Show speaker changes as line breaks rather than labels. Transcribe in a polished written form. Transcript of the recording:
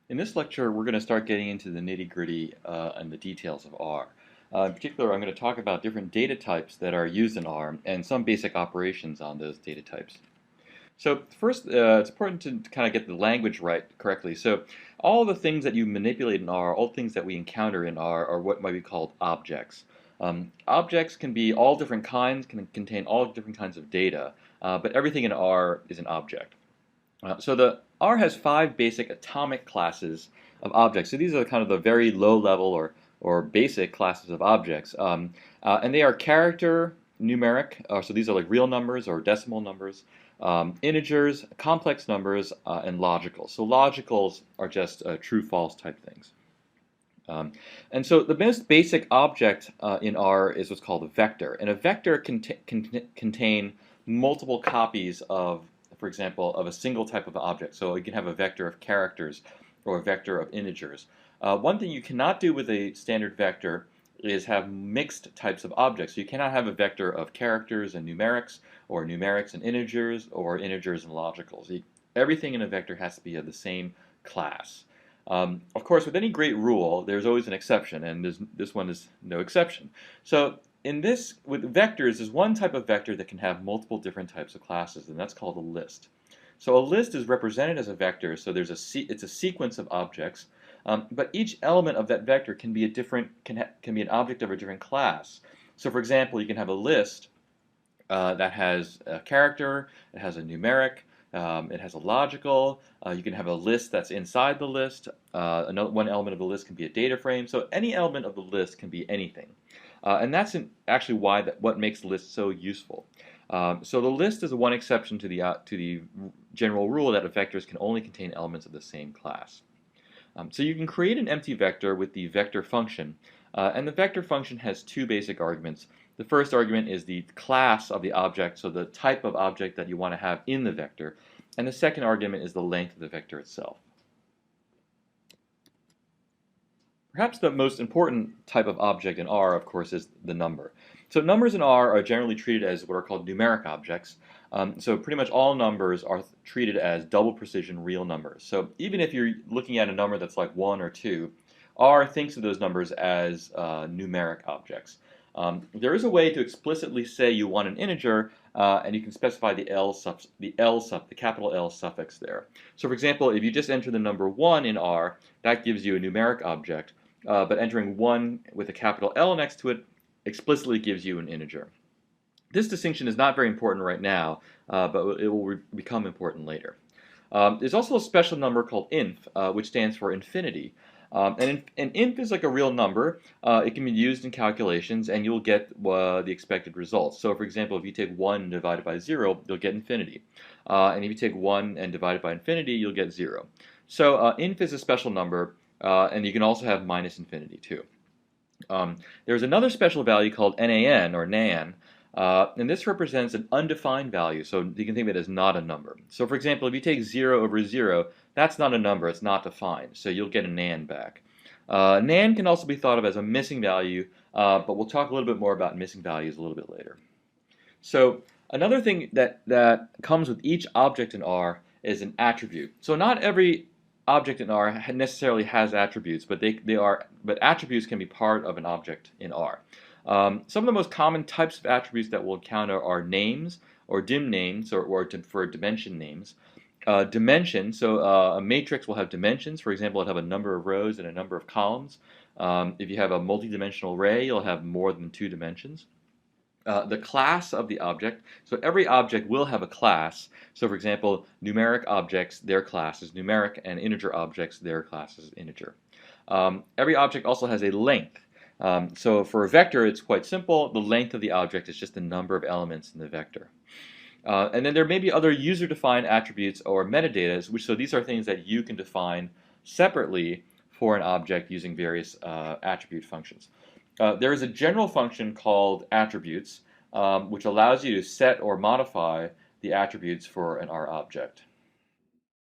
In this lecture, we're going to start getting into the nitty-gritty and the details of R. In particular, I'm going to talk about different data types that are used in R and some basic operations on those data types. So first, it's important to kind of get the language right correctly. So all the things that you manipulate in R, all things that we encounter in R, are what might be called objects. Objects can be all different kinds, can contain all different kinds of data, but everything in R is an object. So the R has five basic atomic classes of objects. So these are kind of the very low level or basic classes of objects. And they are character, numeric, so these are like real numbers or decimal numbers, integers, complex numbers, and logical. So logicals are just true-false type things. And so the most basic object in R is what's called a vector. And a vector can contain multiple copies of, for example, of a single type of object. So you can have a vector of characters or a vector of integers. One thing you cannot do with a standard vector is have mixed types of objects. So you cannot have a vector of characters and numerics, or numerics and integers, or integers and logicals. Everything in a vector has to be of the same class. Of course, with any great rule, there's always an exception, and this one is no exception. So in this, with vectors, there's one type of vector that can have multiple different types of classes, and that's called a list. So a list is represented as a vector, so it's a sequence of objects, but each element of that vector can be can be an object of a different class. So for example, you can have a list that has a character, it has a numeric, it has a logical. You can have a list that's inside the list. One element of the list can be a data frame. So any element of the list can be anything. And that's actually what makes the list so useful. So the list is one exception to the general rule that vectors can only contain elements of the same class. So you can create an empty vector with the vector function. And the vector function has two basic arguments. The first argument is the class of the object, so the type of object that you want to have in the vector. And the second argument is the length of the vector itself. Perhaps the most important type of object in R, of course, is the number. So numbers in R are generally treated as what are called numeric objects. So pretty much all numbers are treated as double precision real numbers. So even if you're looking at a number that's like 1 or 2, R thinks of those numbers as numeric objects. There is a way to explicitly say you want an integer, and you can specify the capital L suffix there. So for example, if you just enter the number 1 in R, that gives you a numeric object, but entering 1 with a capital L next to it explicitly gives you an integer. This distinction is not very important right now, but it will become important later. There's also a special number called inf, which stands for infinity. And inf is like a real number. It can be used in calculations, and you'll get the expected results. So for example, if you take 1 and divide it by 0, you'll get infinity. And if you take 1 and divide it by infinity, you'll get 0. So inf is a special number, and you can also have minus infinity too. There's another special value called nan, or nan, and this represents an undefined value, so you can think of it as not a number. So for example, if you take 0 over 0, that's not a number, it's not defined, so you'll get a nan back. Nan can also be thought of as a missing value, but we'll talk a little bit more about missing values a little bit later. So another thing that comes with each object in R is an attribute. So not every object in R necessarily has attributes, but attributes can be part of an object in R. Some of the most common types of attributes that we'll encounter are names, or dim names, or for dimension names. Dimension, so a matrix will have dimensions. For example, it'll have a number of rows and a number of columns. If you have a multidimensional array, you'll have more than 2 dimensions. The class of the object, so every object will have a class. So for example, numeric objects, their class is numeric, and integer objects, their class is integer. Every object also has a length. So for a vector, it's quite simple. The length of the object is just the number of elements in the vector. And then there may be other user-defined attributes or metadata, so these are things that you can define separately for an object using various attribute functions. There is a general function called attributes, which allows you to set or modify the attributes for an R object.